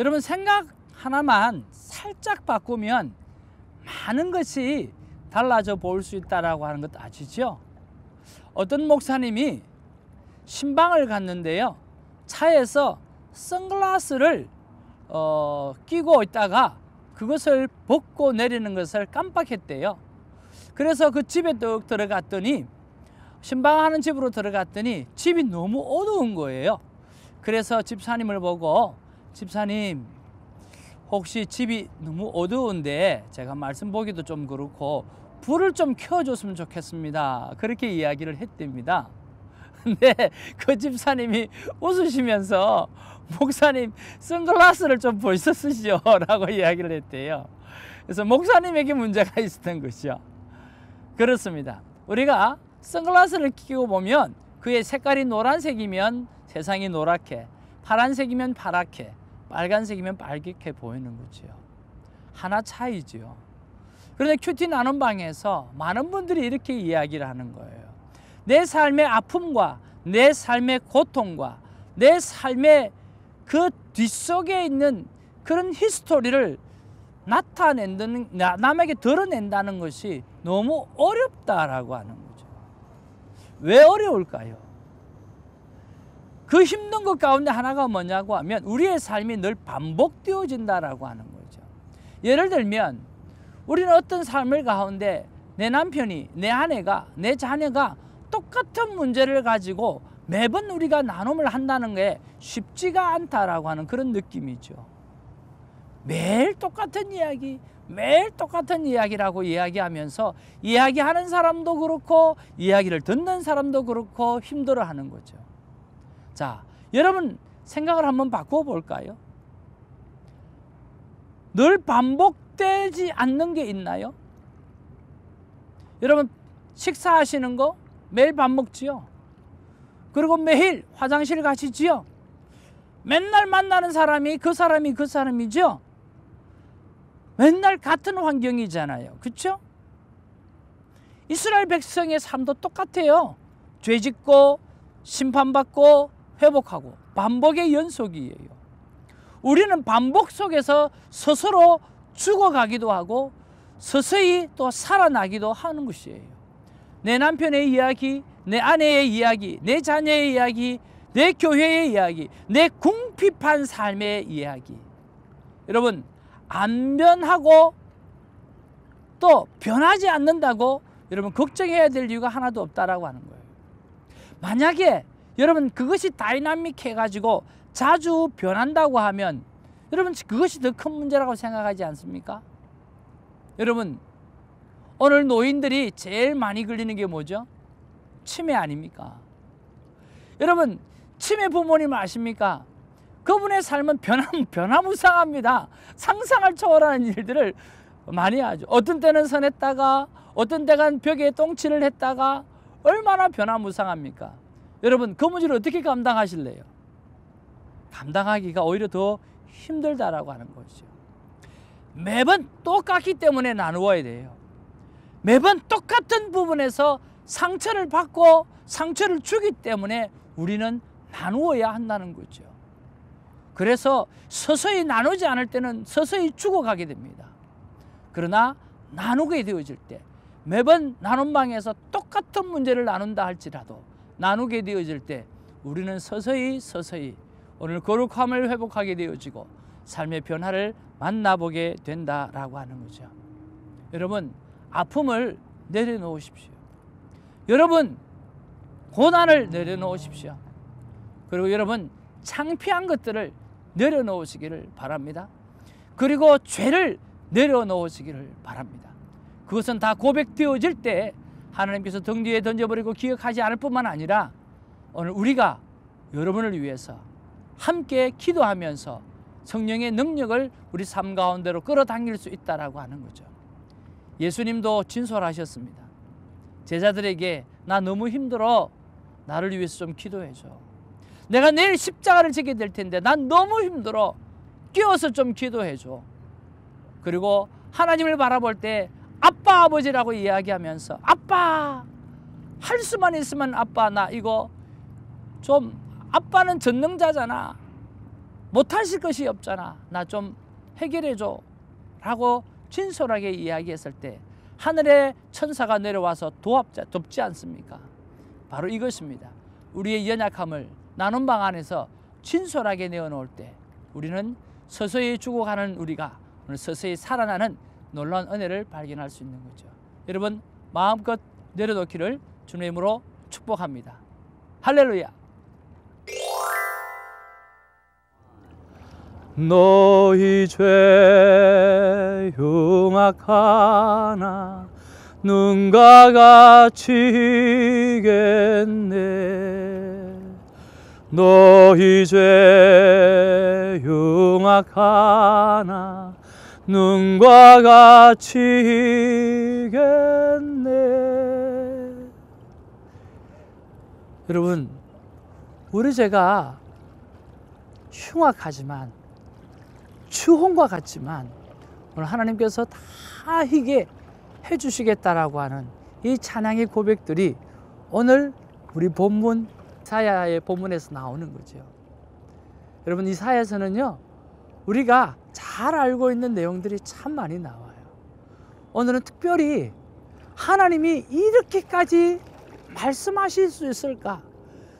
여러분 생각 하나만 살짝 바꾸면 많은 것이 달라져 보일 수 있다고 하는 것 아시죠? 어떤 목사님이 신방을 갔는데요. 차에서 선글라스를 끼고 있다가 그것을 벗고 내리는 것을 깜빡했대요. 그래서 그 집에 뚝 들어갔더니 신방하는 집으로 들어갔더니 집이 너무 어두운 거예요. 그래서 집사님을 보고 집사님 혹시 집이 너무 어두운데 제가 말씀 보기도 좀 그렇고 불을 좀 켜줬으면 좋겠습니다. 그렇게 이야기를 했답니다. 근데 그 집사님이 웃으시면서 목사님 선글라스를 좀 벌써 쓰시죠 라고 이야기를 했대요. 그래서 목사님에게 문제가 있었던 것이죠. 그렇습니다. 우리가 선글라스를 끼고 보면 그의 색깔이 노란색이면 세상이 노랗게, 파란색이면 파랗게, 빨간색이면 빨갛게 보이는 거죠. 하나 차이죠. 그런데 큐티 나눔 방에서 많은 분들이 이렇게 이야기를 하는 거예요. 내 삶의 아픔과 내 삶의 고통과 내 삶의 그 뒷속에 있는 그런 히스토리를 나타낸다는, 남에게 드러낸다는 것이 너무 어렵다라고 하는 거죠. 왜 어려울까요? 그 힘든 것 가운데 하나가 뭐냐고 하면 우리의 삶이 늘 반복되어진다라고 하는 거죠. 예를 들면 우리는 어떤 삶을 가운데 내 남편이, 내 아내가, 내 자녀가 똑같은 문제를 가지고 매번 우리가 나눔을 한다는 게 쉽지가 않다라고 하는 그런 느낌이죠. 매일 똑같은 이야기, 매일 똑같은 이야기라고 이야기하면서 이야기하는 사람도 그렇고 이야기를 듣는 사람도 그렇고 힘들어하는 거죠. 자, 여러분 생각을 한번 바꿔 볼까요? 늘 반복되지 않는 게 있나요? 여러분 식사하시는 거 매일 밥 먹지요? 그리고 매일 화장실 가시지요? 맨날 만나는 사람이 그 사람이죠? 맨날 같은 환경이잖아요. 그렇죠? 이스라엘 백성의 삶도 똑같아요. 죄짓고 심판받고 회복하고 반복의 연속이에요. 우리는 반복 속에서 스스로 죽어가기도 하고 서서히 또 살아나기도 하는 것이에요. 내 남편의 이야기, 내 아내의 이야기, 내 자녀의 이야기, 내 교회의 이야기, 내 궁핍한 삶의 이야기. 여러분 안 변하고 또 변하지 않는다고 여러분 걱정해야 될 이유가 하나도 없다라고 하는 거예요. 만약에 여러분 그것이 다이나믹해 가지고 자주 변한다고 하면 여러분 그것이 더 큰 문제라고 생각하지 않습니까? 여러분 오늘 노인들이 제일 많이 걸리는 게 뭐죠? 치매 아닙니까? 여러분 치매 부모님 아십니까? 그분의 삶은 변화무쌍합니다. 상상을 초월하는 일들을 많이 하죠. 어떤 때는 선했다가 어떤 때는 벽에 똥칠을 했다가 얼마나 변화무쌍합니까? 여러분 그 문제를 어떻게 감당하실래요? 감당하기가 오히려 더 힘들다라고 하는 거죠. 매번 똑같기 때문에 나누어야 돼요. 매번 똑같은 부분에서 상처를 받고 상처를 주기 때문에 우리는 나누어야 한다는 거죠. 그래서 서서히 나누지 않을 때는 서서히 죽어가게 됩니다. 그러나 나누게 되어질 때 매번 나눔방에서 똑같은 문제를 나눈다 할지라도 나누게 되어질 때 우리는 서서히 오늘 거룩함을 회복하게 되어지고 삶의 변화를 만나보게 된다라고 하는 거죠. 여러분 아픔을 내려놓으십시오. 여러분 고난을 내려놓으십시오. 그리고 여러분 창피한 것들을 내려놓으시기를 바랍니다. 그리고 죄를 내려놓으시기를 바랍니다. 그것은 다 고백되어질 때 하나님께서 등 뒤에 던져버리고 기억하지 않을 뿐만 아니라 오늘 우리가 여러분을 위해서 함께 기도하면서 성령의 능력을 우리 삶 가운데로 끌어당길 수 있다라고 하는 거죠. 예수님도 진솔하셨습니다. 제자들에게 나 너무 힘들어. 나를 위해서 좀 기도해줘. 내가 내일 십자가를 지게 될 텐데 난 너무 힘들어. 끼워서 좀 기도해줘. 그리고 하나님을 바라볼 때 아빠 아버지라고 이야기하면서 아빠 할 수만 있으면 아빠 나 이거 좀 아빠는 전능자잖아. 못하실 것이 없잖아. 나 좀 해결해줘 라고 진솔하게 이야기했을 때 하늘의 천사가 내려와서 돕지 않습니까? 바로 이것입니다. 우리의 연약함을 나눔 방 안에서 진솔하게 내어놓을 때 우리는 서서히 죽어가는 우리가 오늘 서서히 살아나는 놀라운 은혜를 발견할 수 있는 거죠. 여러분 마음껏 내려놓기를 주님의 이름으로 축복합니다. 할렐루야. 너희 죄 흉악하나 눈과 같이겠네. 너희 죄 흉악하나 눈과 같이겠네. 여러분 우리 죄가 흉악하지만 추홍과 같지만 오늘 하나님께서 다 희게 해주시겠다라고 하는 이 찬양의 고백들이 오늘 우리 본문 이사야의 본문에서 나오는 거죠. 여러분 이사야에서는요 우리가 잘 알고 있는 내용들이 참 많이 나와요. 오늘은 특별히 하나님이 이렇게까지 말씀하실 수 있을까?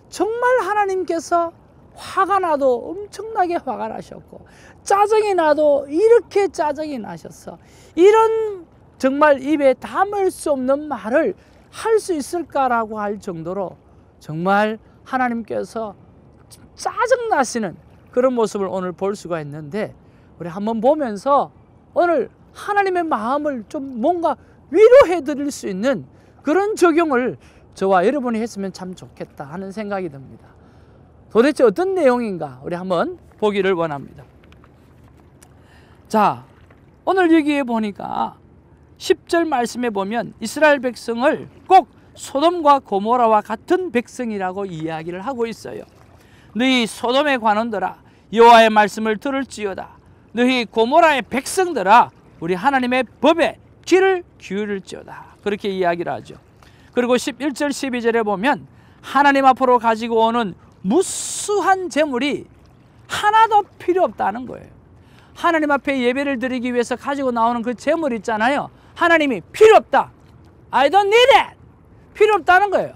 정말 하나님께서 화가 나도 엄청나게 화가 나셨고 짜증이 나도 이렇게 짜증이 나셨어. 이런 정말 입에 담을 수 없는 말을 할 수 있을까라고 할 정도로 정말 하나님께서 짜증나시는 그런 모습을 오늘 볼 수가 있는데 우리 한번 보면서 오늘 하나님의 마음을 좀 뭔가 위로해 드릴 수 있는 그런 적용을 저와 여러분이 했으면 참 좋겠다 하는 생각이 듭니다. 도대체 어떤 내용인가 우리 한번 보기를 원합니다. 자, 오늘 여기에 보니까 10절 말씀에 보면 이스라엘 백성을 꼭 소돔과 고모라와 같은 백성이라고 이야기를 하고 있어요. 너희 소돔의 관원들아 여호와의 말씀을 들을지어다. 너희 고모라의 백성들아 우리 하나님의 법에 귀를 기울일지어다. 그렇게 이야기를 하죠. 그리고 11절 12절에 보면 하나님 앞으로 가지고 오는 무수한 재물이 하나도 필요 없다는 거예요. 하나님 앞에 예배를 드리기 위해서 가지고 나오는 그 재물 있잖아요. 하나님이 필요 없다. I don't need it. 필요 없다는 거예요.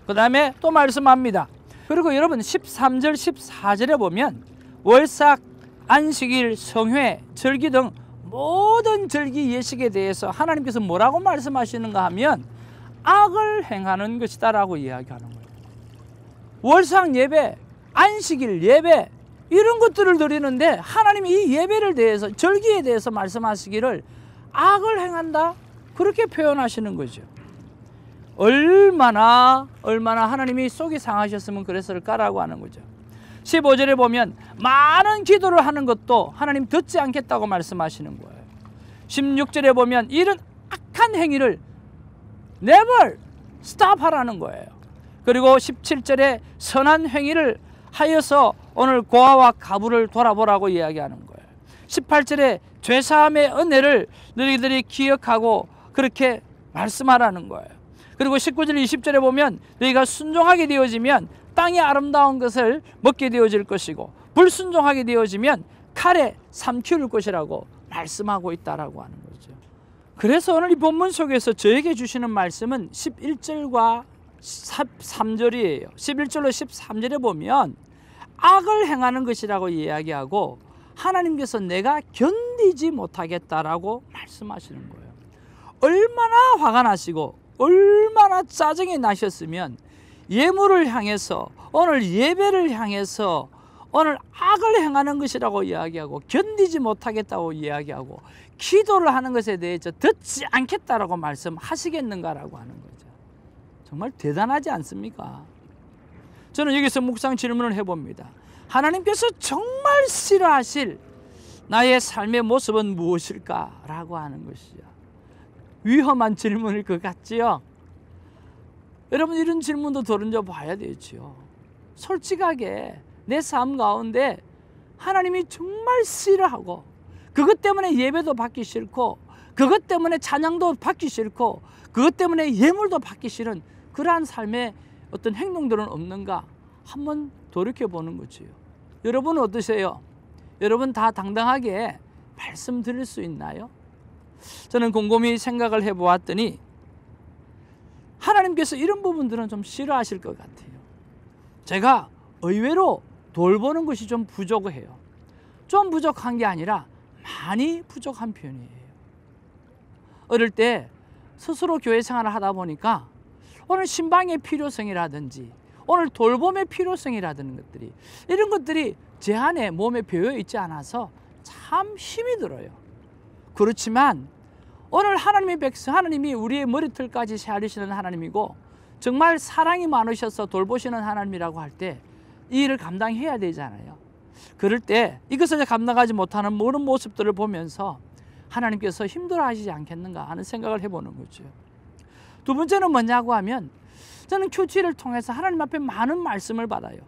그 다음에 또 말씀합니다. 그리고 여러분 13절 14절에 보면 월삭, 안식일, 성회, 절기 등 모든 절기 예식에 대해서 하나님께서 뭐라고 말씀하시는가 하면 악을 행하는 것이다 라고 이야기하는 거예요. 월상 예배, 안식일 예배 이런 것들을 드리는데 하나님이 이 예배를 대해서 절기에 대해서 말씀하시기를 악을 행한다 그렇게 표현하시는 거죠. 얼마나 하나님이 속이 상하셨으면 그랬을까라고 하는 거죠. 15절에 보면 많은 기도를 하는 것도 하나님 듣지 않겠다고 말씀하시는 거예요. 16절에 보면 이런 악한 행위를 never stop 하라는 거예요. 그리고 17절에 선한 행위를 하여서 오늘 고아와 가부를 돌아보라고 이야기하는 거예요. 18절에 죄사함의 은혜를 너희들이 기억하고 그렇게 말씀하라는 거예요. 그리고 19절 20절에 보면 너희가 순종하게 되어지면 땅의 아름다운 것을 먹게 되어질 것이고 불순종하게 되어지면 칼에 삼키울 것이라고 말씀하고 있다라고 하는 거죠. 그래서 오늘 이 본문 속에서 저에게 주시는 말씀은 11절과 3절이에요. 11절로 13절에 보면 악을 행하는 것이라고 이야기하고 하나님께서 내가 견디지 못하겠다라고 말씀하시는 거예요. 얼마나 화가 나시고 얼마나 짜증이 나셨으면 예물을 향해서 오늘 예배를 향해서 오늘 악을 행하는 것이라고 이야기하고 견디지 못하겠다고 이야기하고 기도를 하는 것에 대해서 듣지 않겠다라고 말씀하시겠는가라고 하는 거죠. 정말 대단하지 않습니까? 저는 여기서 묵상 질문을 해봅니다. 하나님께서 정말 싫어하실 나의 삶의 모습은 무엇일까라고 하는 것이죠. 위험한 질문일 것 같지요? 여러분 이런 질문도 던져봐야 되죠. 솔직하게 내 삶 가운데 하나님이 정말 싫어하고 그것 때문에 예배도 받기 싫고 그것 때문에 찬양도 받기 싫고 그것 때문에 예물도 받기 싫은 그러한 삶의 어떤 행동들은 없는가 한번 돌이켜보는 거지요. 여러분은 어떠세요? 여러분 다 당당하게 말씀드릴 수 있나요? 저는 곰곰이 생각을 해보았더니 하나님께서 이런 부분들은 좀 싫어하실 것 같아요. 제가 의외로 돌보는 것이 좀 부족해요. 좀 부족한 게 아니라 많이 부족한 편이에요. 어릴 때 스스로 교회 생활을 하다 보니까 오늘 신방의 필요성이라든지 오늘 돌봄의 필요성이라는 것들이, 이런 것들이 제 안에 몸에 배어 있지 않아서 참 힘이 들어요. 그렇지만 오늘 하나님의 백성, 하나님이 우리의 머리털까지 헤아리시는 하나님이고 정말 사랑이 많으셔서 돌보시는 하나님이라고 할 때 이 일을 감당해야 되잖아요. 그럴 때 이것을 감당하지 못하는 모든 모습들을 보면서 하나님께서 힘들어하시지 않겠는가 하는 생각을 해보는 거죠. 두 번째는 뭐냐고 하면, 저는 큐티를 통해서 하나님 앞에 많은 말씀을 받아요.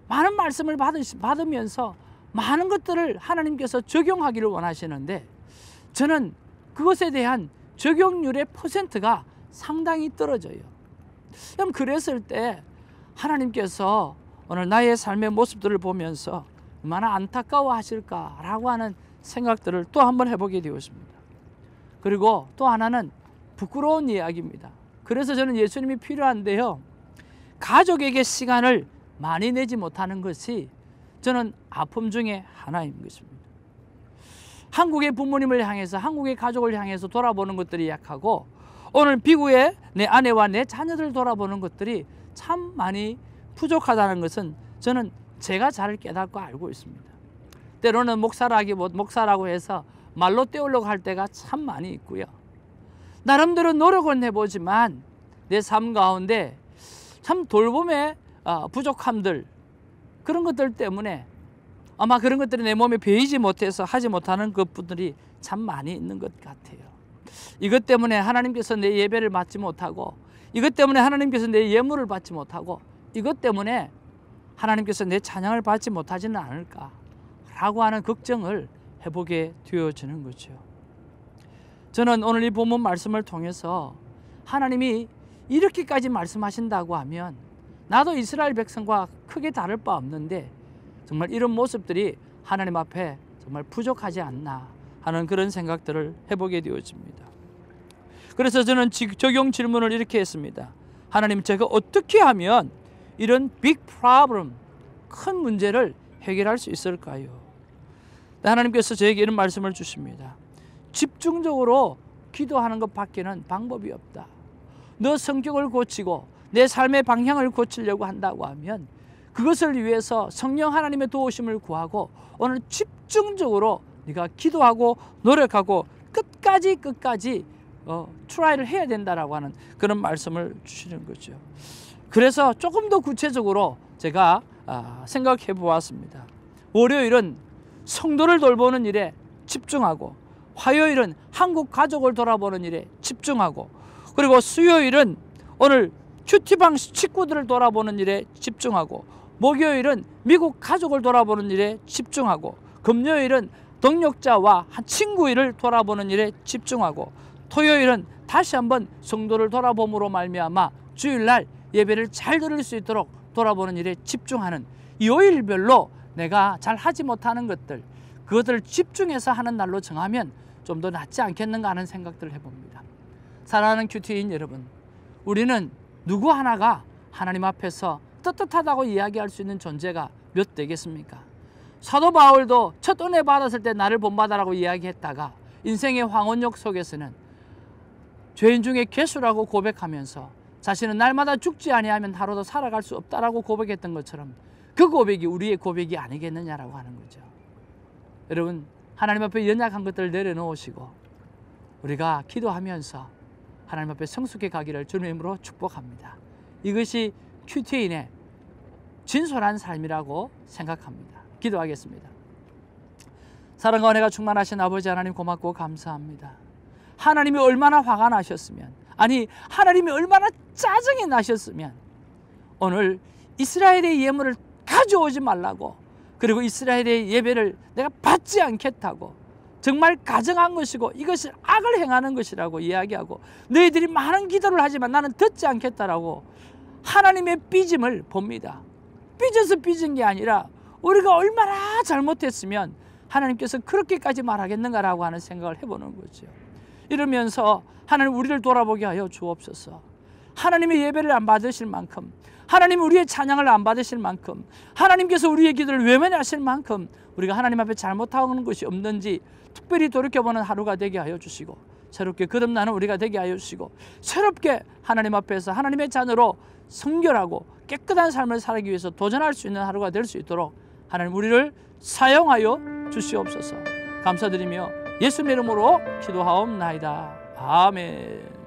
많은 말씀을 받으면서 많은 것들을 하나님께서 적용하기를 원하시는데, 저는 그것에 대한 적용률의 퍼센트가 상당히 떨어져요. 그럼 그랬을 때 하나님께서 오늘 나의 삶의 모습들을 보면서 얼마나 안타까워하실까라고 하는 생각들을 또 한번 해보게 되었습니다. 그리고 또 하나는 부끄러운 이야기입니다. 그래서 저는 예수님이 필요한데요, 가족에게 시간을 많이 내지 못하는 것이 저는 아픔 중에 하나인 것입니다. 한국의 부모님을 향해서, 한국의 가족을 향해서 돌아보는 것들이 약하고, 오늘 미국의 내 아내와 내 자녀들 돌아보는 것들이 참 많이 부족하다는 것은 저는 제가 잘 깨닫고 알고 있습니다. 때로는 목사라고 해서 말로 때우려고 할 때가 참 많이 있고요. 나름대로 노력은 해보지만 내 삶 가운데 참 돌봄의 부족함들, 그런 것들 때문에 아마 그런 것들이 내 몸에 배이지 못해서 하지 못하는 것들이 참 많이 있는 것 같아요. 이것 때문에 하나님께서 내 예배를 받지 못하고, 이것 때문에 하나님께서 내 예물을 받지 못하고, 이것 때문에 하나님께서 내 찬양을 받지 못하지는 않을까라고 하는 걱정을 해보게 되어지는 거죠. 저는 오늘 이 본문 말씀을 통해서 하나님이 이렇게까지 말씀하신다고 하면 나도 이스라엘 백성과 크게 다를 바 없는데 정말 이런 모습들이 하나님 앞에 정말 부족하지 않나 하는 그런 생각들을 해보게 되어집니다. 그래서 저는 적용 질문을 이렇게 했습니다. 하나님, 제가 어떻게 하면 이런 big problem, 큰 문제를 해결할 수 있을까요? 하나님께서 저에게 이런 말씀을 주십니다. 집중적으로 기도하는 것밖에는 방법이 없다. 너 성격을 고치고 내 삶의 방향을 고치려고 한다고 하면 그것을 위해서 성령 하나님의 도우심을 구하고 오늘 집중적으로 네가 기도하고 노력하고 끝까지 트라이를 해야 된다라고 하는 그런 말씀을 주시는 거죠. 그래서 조금 더 구체적으로 제가 생각해 보았습니다. 월요일은 성도를 돌보는 일에 집중하고, 화요일은 한국 가족을 돌아보는 일에 집중하고, 그리고 수요일은 오늘 큐티방 식구들을 돌아보는 일에 집중하고, 목요일은 미국 가족을 돌아보는 일에 집중하고, 금요일은 동역자와 한 친구 일을 돌아보는 일에 집중하고, 토요일은 다시 한번 성도를 돌아봄으로 말미암아 주일날 예배를 잘 드릴 수 있도록 돌아보는 일에 집중하는, 이 요일별로 내가 잘 하지 못하는 것들, 그것들을 집중해서 하는 날로 정하면 좀 더 낫지 않겠는가 하는 생각들을 해봅니다. 사랑하는 큐티인 여러분, 우리는 누구 하나가 하나님 앞에서 떳떳하다고 이야기할 수 있는 존재가 몇 되겠습니까? 사도 바울도 첫 은혜 받았을 때 나를 본받아라고 이야기했다가 인생의 황혼역 속에서는 죄인 중에 괴수라고 고백하면서 자신은 날마다 죽지 아니하면 하루도 살아갈 수 없다라고 고백했던 것처럼 그 고백이 우리의 고백이 아니겠느냐라고 하는 거죠. 여러분, 하나님 앞에 연약한 것들을 내려놓으시고 우리가 기도하면서 하나님 앞에 성숙해 가기를 주님의 이름으로 축복합니다. 이것이 큐티인의 진솔한 삶이라고 생각합니다. 기도하겠습니다. 사랑과 은혜가 충만하신 아버지 하나님, 고맙고 감사합니다. 하나님이 얼마나 화가 나셨으면, 아니 하나님이 얼마나 짜증이 나셨으면 오늘 이스라엘의 예물을 가져오지 말라고, 그리고 이스라엘의 예배를 내가 받지 않겠다고, 정말 가증한 것이고 이것을 악을 행하는 것이라고 이야기하고, 너희들이 많은 기도를 하지만 나는 듣지 않겠다라고 하나님의 삐짐을 봅니다. 삐져서 삐진 게 아니라 우리가 얼마나 잘못했으면 하나님께서 그렇게까지 말하겠는가라고 하는 생각을 해보는 거죠. 이러면서 하나님 우리를 돌아보게 하여 주옵소서. 하나님의 예배를 안 받으실 만큼, 하나님 우리의 찬양을 안 받으실 만큼, 하나님께서 우리의 기도를 외면하실 만큼 우리가 하나님 앞에 잘못하는 것이 없는지 특별히 돌이켜보는 하루가 되게 하여 주시고, 새롭게 거듭나는 우리가 되게 하여 주시고, 새롭게 하나님 앞에서 하나님의 자녀로 성결하고 깨끗한 삶을 살기 위해서 도전할 수 있는 하루가 될 수 있도록 하나님 우리를 사용하여 주시옵소서. 감사드리며 예수님의 이름으로 기도하옵나이다. 아멘.